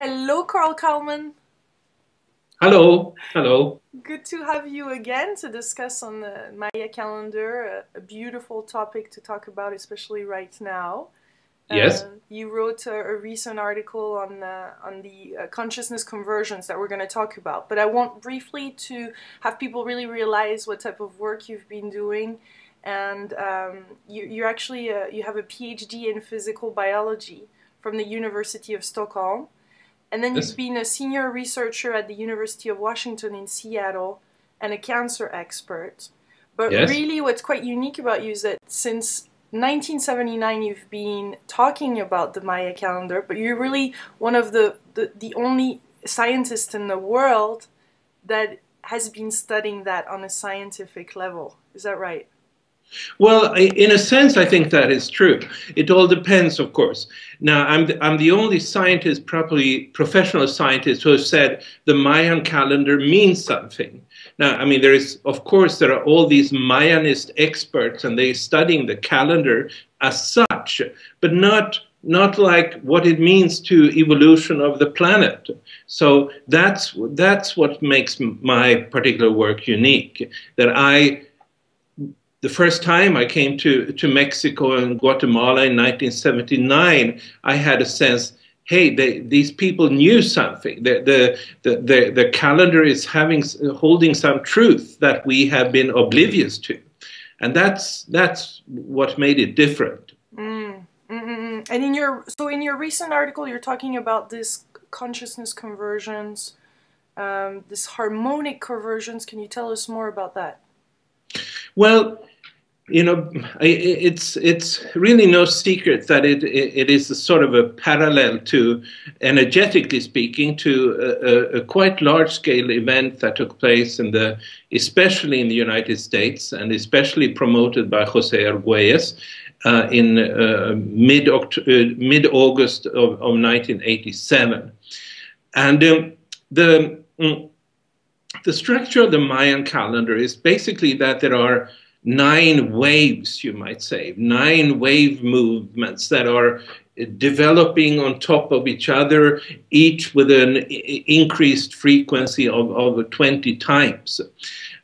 Hello, Carl Kalman. Hello, hello. Good to have you again to discuss on the Maya calendar, a beautiful topic to talk about, especially right now. Yes, You wrote a recent article on the consciousness convergence that we're going to talk about, but I want briefly to have people really realize what type of work you've been doing, and you're actually you have a PhD in physical biology from the University of Stockholm. And then you've yes, been a senior researcher at the University of Washington in Seattle and a cancer expert. But yes. really what's quite unique about you is that since 1979 you've been talking about the Maya calendar, but you're really one of the only scientists in the world that has been studying that on a scientific level. Is that right? Well, in a sense, I think that is true. It all depends, of course. Now, I'm the only scientist, properly professional scientist, who has said the Mayan calendar means something. Now, I mean, of course, there are all these Mayanist experts, and they're studying the calendar as such, but not like what it means to evolution of the planet. So that's what makes my particular work unique. That the first time I came to Mexico and Guatemala in 1979, I had a sense, hey, these people knew something. The calendar is holding some truth that we have been oblivious to. And that's what made it different. And in your recent article, you're talking about this consciousness convergence, this harmonic convergence. Can you tell us more about that? Well, it's really no secret that it is a sort of a parallel to, energetically speaking, to a quite large-scale event that took place especially in the United States, and especially promoted by Jose Argüelles in mid-August of 1987. And the structure of the Mayan calendar is basically that there are 9 waves, you might say, 9 wave movements that are developing on top of each other, each with an increased frequency of 20 times.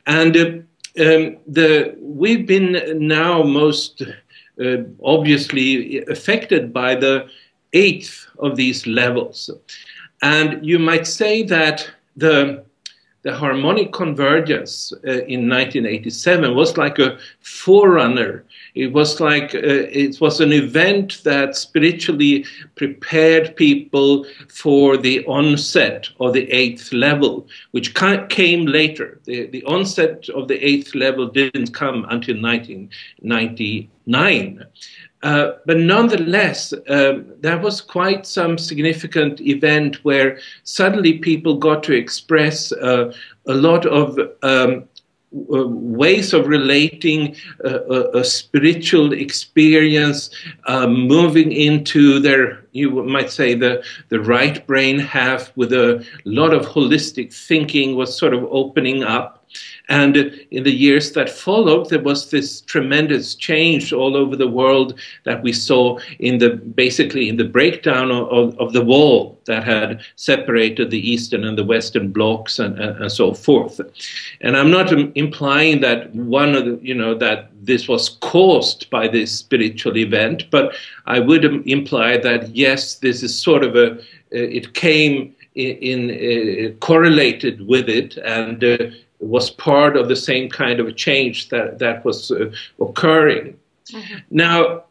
And we've been now most obviously affected by the 8th of these levels. And you might say that the harmonic convergence in 1987 was like a forerunner. It was like it was an event that spiritually prepared people for the onset of the 8th level, which came later. The onset of the 8th level didn't come until 1999. But nonetheless, that was quite some significant event where suddenly people got to express a lot of ways of relating a spiritual experience, moving into their, you might say, the right brain half, with a lot of holistic thinking was sort of opening up. And in the years that followed, there was this tremendous change all over the world that we saw basically in the breakdown of the wall that had separated the Eastern and the Western blocks and so forth. And I'm not implying that that this was caused by this spiritual event, but I would imply that yes, this is sort of it came correlated with it, and was part of the same kind of a change that was occurring. Mm-hmm. Now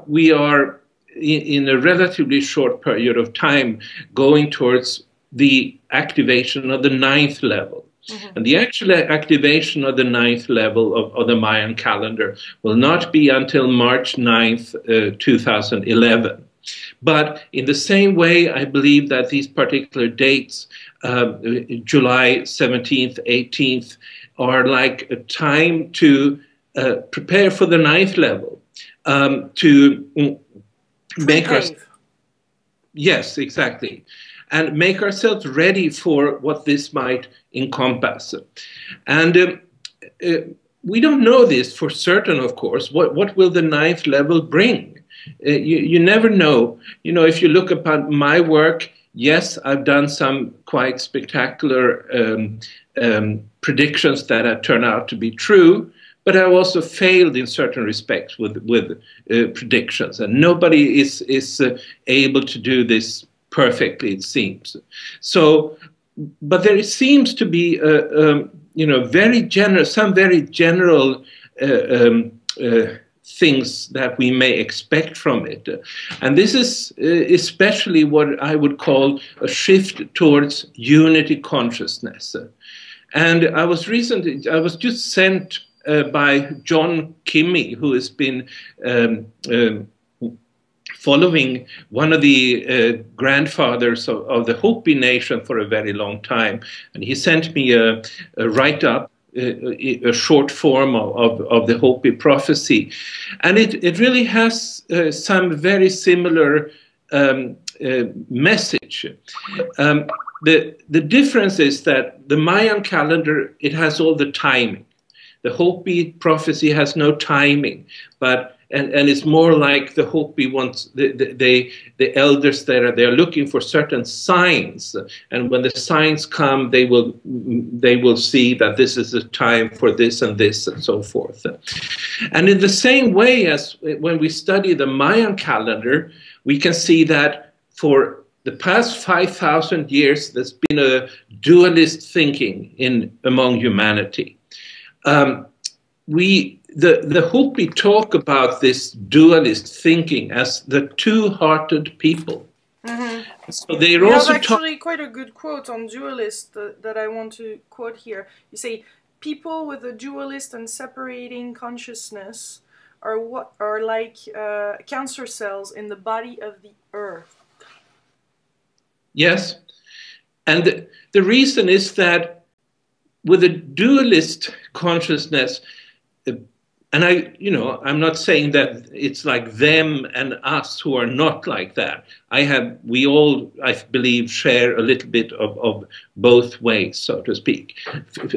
we are in a relatively short period of time going towards the activation of the 9th level. Mm-hmm. And the actual activation of the 9th level of the Mayan calendar will not be until March 9th, 2011. But in the same way, I believe that these particular dates, July 17th, 18th, are like a time to prepare for the 9th level, to make us. Yes, exactly. And make ourselves ready for what this might encompass. And we don't know this for certain, of course. What will the 9th level bring? You never know. If you look upon my work, Yes, I've done some quite spectacular predictions that have turned out to be true, but I've also failed in certain respects with predictions, and nobody is able to do this perfectly, it seems. So, but there seems to be some very general things that we may expect from it. And this is especially what I would call a shift towards unity consciousness. And I was just sent by John Kimmy, who has been following one of the grandfathers of the Hopi nation for a very long time. And he sent me a write-up, a short form of the Hopi prophecy. And it really has some very similar message. The difference is that the Mayan calendar, it has all the timing. The Hopi prophecy has no timing, but and it's more like the Hopi wants the elders they're looking for certain signs, and when the signs come, they will see that this is the time for this and this and so forth. And in the same way as when we study the Mayan calendar, we can see that for the past 5,000 years, there's been a dualist thinking among humanity. The Hopi talk about this dualist thinking as the two-hearted people. Mm-hmm. So they you also have actually quite a good quote on Duelist that I want to quote here. You say, people with a dualist and separating consciousness are like cancer cells in the body of the earth. Yes, and the reason is that with a dualist consciousness, and I'm not saying that it's like them and us who are not like that. We all, I believe, share a little bit of both ways, so to speak.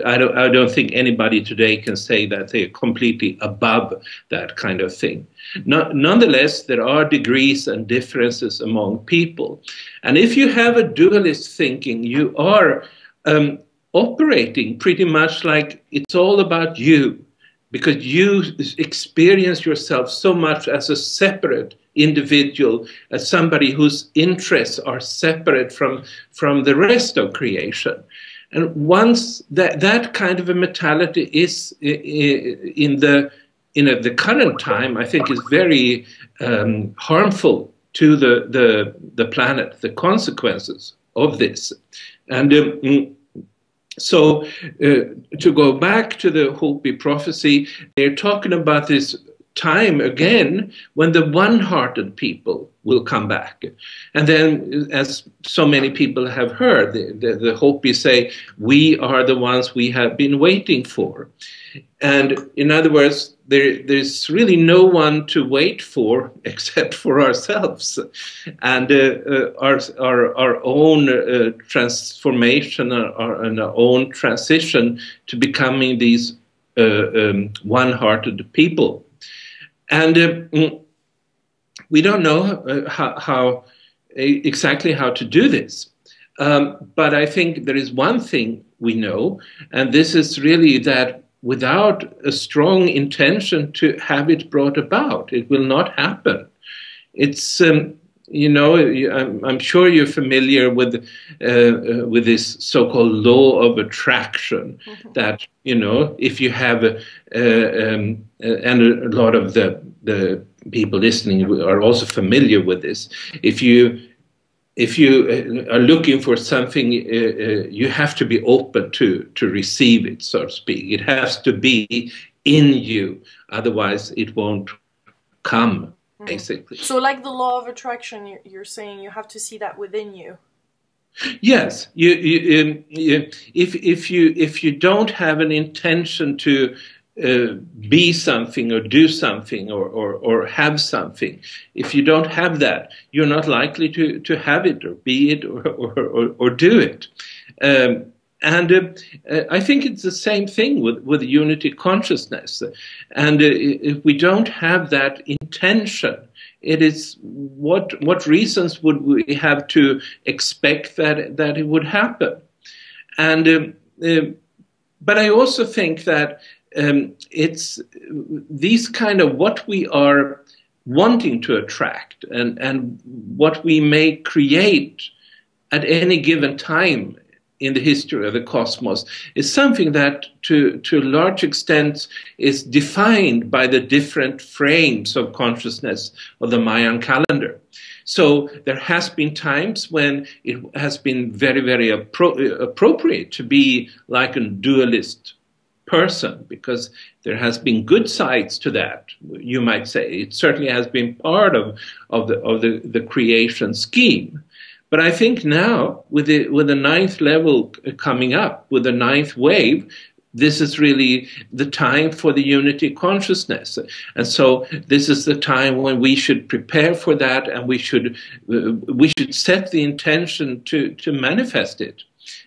I don't think anybody today can say that they're completely above that kind of thing. Nonetheless, there are degrees and differences among people. And if you have a dualist thinking, you are operating pretty much like it's all about you, because you experience yourself so much as a separate individual, as somebody whose interests are separate from the rest of creation. And once that kind of a mentality is in the current time, I think is very harmful to the planet, the consequences of this. And so to go back to the Hopi prophecy, they're talking about this time again when the one-hearted people will come back. And then, as so many people have heard, the Hopi say, we are the ones we have been waiting for. And in other words, there's really no one to wait for except for ourselves, and our own transformation and our own transition to becoming these one-hearted people. And we don't know how exactly how to do this, but I think there is one thing we know, and this is really that without a strong intention to have it brought about, it will not happen. It's, I'm sure you're familiar with this so-called law of attraction, mm-hmm. that, if you have, and a lot of the people listening are also familiar with this, if you are looking for something, you have to be open to receive it, so to speak. It has to be in you, otherwise it won't come, basically. So like the law of attraction, you're saying you have to see that within you. Yes, if you don't have an intention to be something or do something or have something, if you don't have that, you're not likely to have it or be it or do it. And I think it's the same thing with unity consciousness. And if we don't have that intention it is what reasons would we have to expect that it would happen? And but I also think that it's these kind of what we are wanting to attract and what we may create at any given time in the history of the cosmos is something that to a large extent is defined by the different frames of consciousness of the Mayan calendar. So there has been times when it has been very, very appropriate to be like a dualist person, because there has been good sides to that, you might say. It certainly has been part of the creation scheme. But I think now, with the ninth level coming up, with the ninth wave, this is really the time for the unity consciousness. And so this is the time when we should prepare for that, and we should set the intention to manifest it.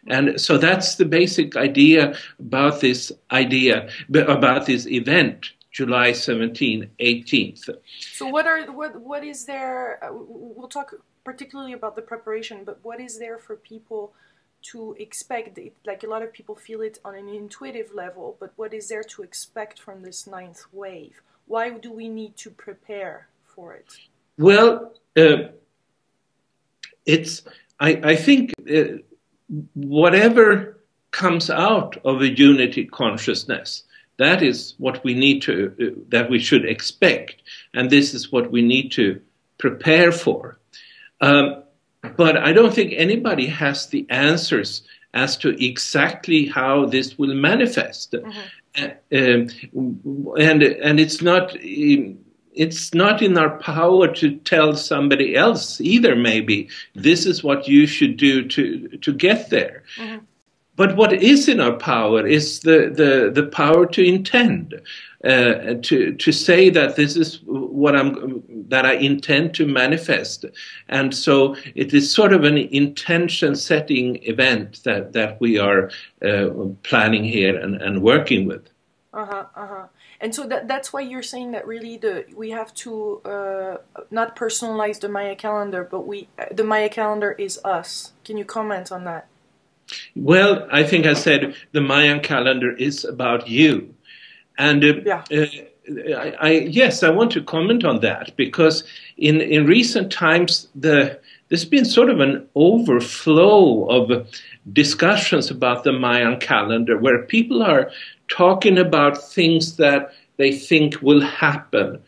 And so that's the basic idea about this event, July 17th, 18th. So what is there, we'll talk particularly about the preparation, but what is there for people to expect? Like, a lot of people feel it on an intuitive level, but what is there to expect from this ninth wave? Why do we need to prepare for it? Well, I think whatever comes out of a unity consciousness, that is what we need that we should expect, and this is what we need to prepare for. But I don't think anybody has the answers as to exactly how this will manifest. Mm-hmm. And it's not in our power to tell somebody else either, maybe, this is what you should do to get there. Mm-hmm. But what is in our power is the power to intend, to say that this is that I intend to manifest. And so it is sort of an intention-setting event that we are planning here and working with. And so that's why you're saying that really we have to not personalize the Maya calendar, but the Maya calendar is us. Can you comment on that? Well, I think I said the Mayan calendar is about you. And yes, I want to comment on that, because in recent times there's been sort of an overflow of discussions about the Mayan calendar, where people are talking about things that they think will happen.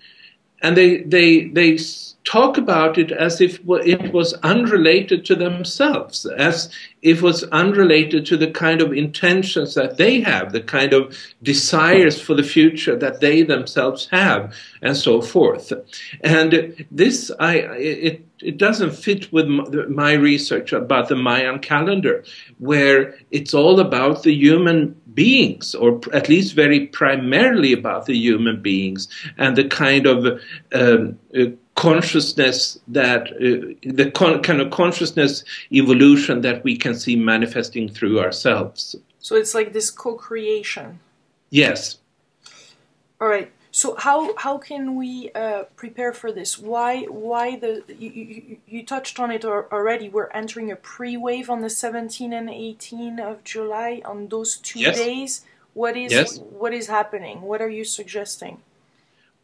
And they talk about it as if it was unrelated to themselves, as if it was unrelated to the kind of intentions that they have, the kind of desires for the future that they themselves have, and so forth. And this, it doesn't fit with my research about the Mayan calendar, where it's all about the human beings, or at least very primarily about the human beings, and the kind of consciousness that kind of consciousness evolution that we can see manifesting through ourselves. So it's like this co-creation. Yes. All right. So how can we prepare for this? Why you touched on it already. We're entering a pre-wave on the 17th and 18th of July. On those 2 days, what is happening? What are you suggesting?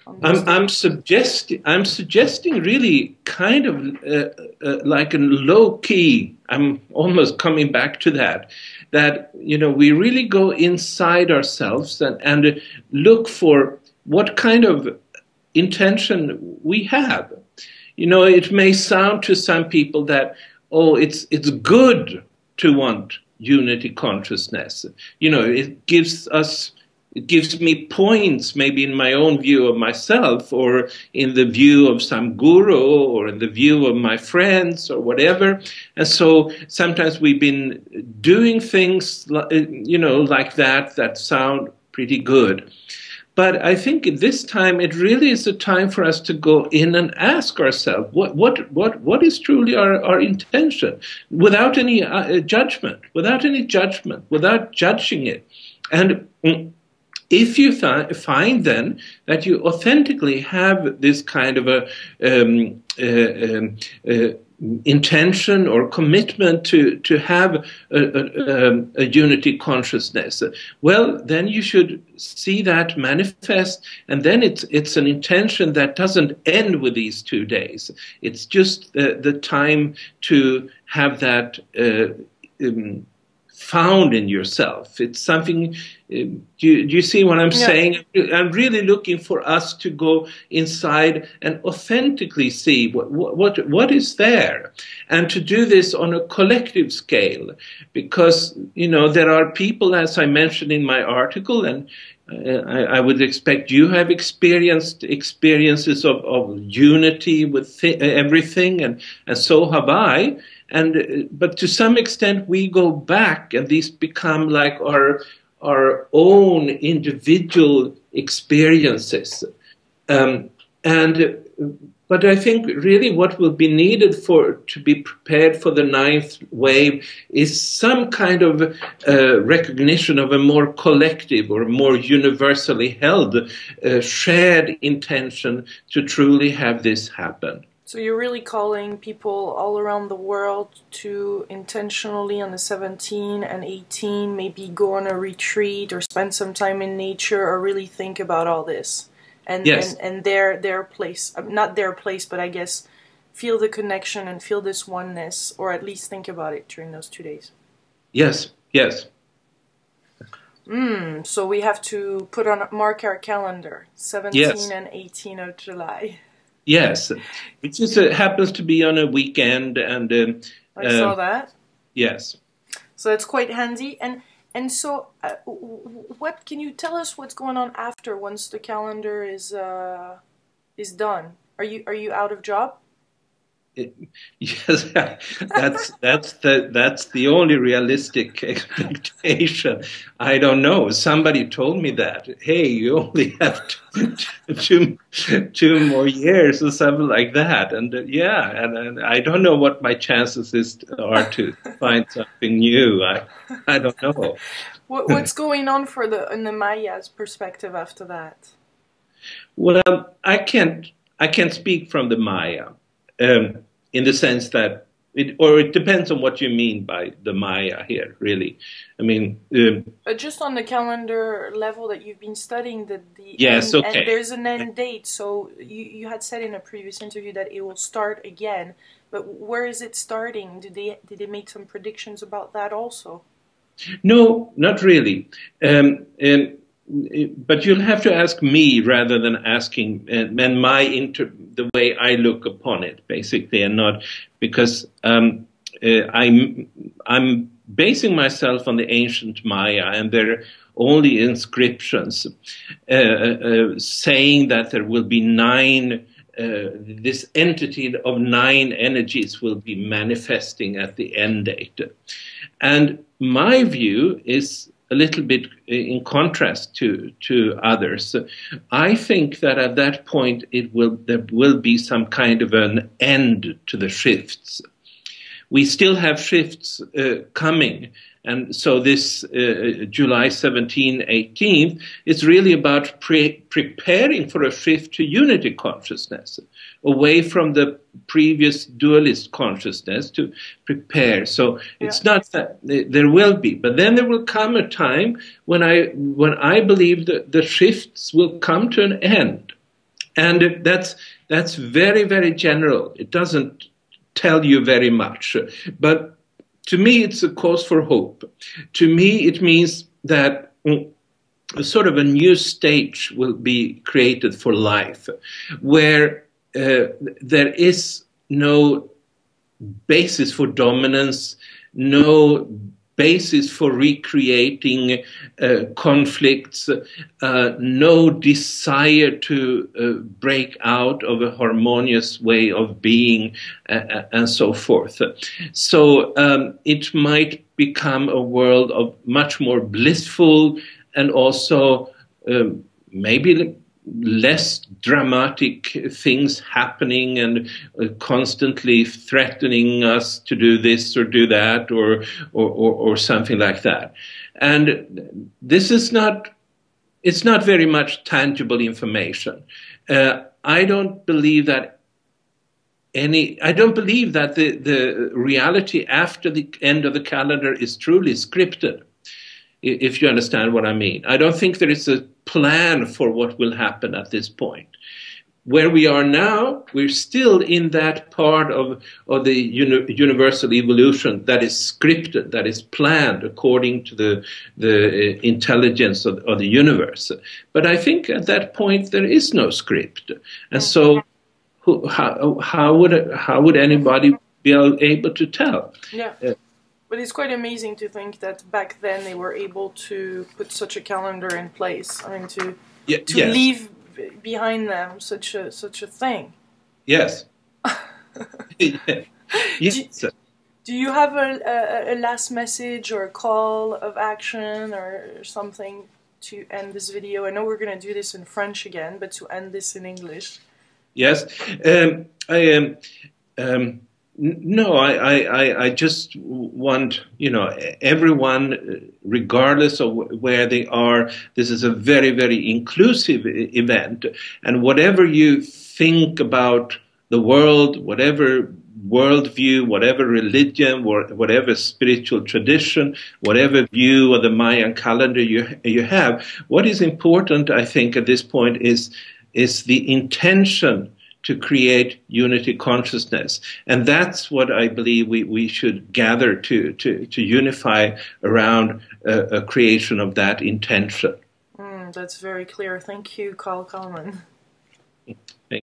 I'm suggesting really kind of like a low key. I'm almost coming back to that we really go inside ourselves and look for what kind of intention we have. It may sound to some people that, it's good to want unity consciousness. It gives me points, maybe in my own view of myself, or in the view of some guru, or in the view of my friends, or whatever. And so sometimes we've been doing things, like that sound pretty good. But I think at this time, it really is a time for us to go in and ask ourselves, what is truly our intention, without any judgment, without judging it. And If you find then that you authentically have this kind of a intention or commitment to have a unity consciousness, well, then you should see that manifest, and then it's an intention that doesn't end with these 2 days. It's just the time to have that found in yourself. It's something. Do you see what I'm saying? I'm really looking for us to go inside and authentically see what is there, and to do this on a collective scale, because there are people, as I mentioned in my article, and I would expect you have experienced experiences of unity with everything, and so have I. But to some extent we go back, and these become like our own individual experiences. But I think really what will be needed to be prepared for the 9th wave is some kind of recognition of a more collective or more universally held shared intention to truly have this happen. So you're really calling people all around the world to intentionally on the 17 and 18 maybe go on a retreat or spend some time in nature, or really think about all this and yes. and their place, not their place, but I guess feel the connection and feel this oneness, or at least think about it during those 2 days. Yes, yes. So we have to mark our calendar, 17 yes. and 18 of July. Yes, it just happens to be on a weekend, and I saw that. Yes. So it's quite handy. And so, what can you tell us? What's going on after, once the calendar is done? Are you out of job? Yes, that's the only realistic expectation. I don't know. Somebody told me that. Hey, you only have two more years or something like that. And and I don't know what my chances are to find something new. I don't know. What's going on in the Maya's perspective after that? Well, I can't speak from the Maya. In the sense that it depends on what you mean by the Maya here, really. I mean, just on the calendar level that you've been studying, yes, and okay. there's an end date. So you had said in a previous interview that it will start again, but where is it starting? Did they make some predictions about that also? No, not really. But you'll have to ask me rather than asking and the way I look upon it, basically, and not because I'm basing myself on the ancient Maya, and they're only inscriptions saying that there will be 9. This entity of 9 energies will be manifesting at the end date, and my view is a little bit in contrast to others. I think that at that point there will be some kind of an end to the shifts. We still have shifts coming, and so this July 17, 18th is really about preparing for a shift to unity consciousness, away from the previous dualist consciousness, to prepare. So it's not that there will be, but then there will come a time when I believe that the shifts will come to an end, and that's very, very general. It doesn't tell you very much, but to me it's a cause for hope. To me it means that a sort of a new stage will be created for life, where there is no basis for dominance, no basis for recreating conflicts, no desire to break out of a harmonious way of being, and so forth. So it might become a world of much more blissful, and also maybe less dramatic things happening and constantly threatening us to do this or do that or something like that. And this is not It's not very much tangible information. I don't believe that the reality after the end of the calendar is truly scripted, if you understand what I mean. I don't think there is a plan for what will happen at this point. Where we are now, we're still in that part of the universal evolution that is scripted, that is planned according to the intelligence of the universe. But I think at that point there is no script, and so how would anybody be able to tell? Yeah. But it's quite amazing to think that back then they were able to put such a calendar in place. I mean, to leave behind them such a thing. Yes. Yes. Do you have a last message or a call of action or something to end this video? I know we're going to do this in French again, but to end this in English. Yes. No, I just want, everyone, regardless of where they are, this is a very, very inclusive event. And whatever you think about the world, whatever worldview, whatever religion, whatever spiritual tradition, whatever view of the Mayan calendar you have, what is important, I think, at this point is the intention to create unity consciousness. And that's what I believe we should gather to unify around a creation of that intention. That's very clear. Thank you, Carl Kalman.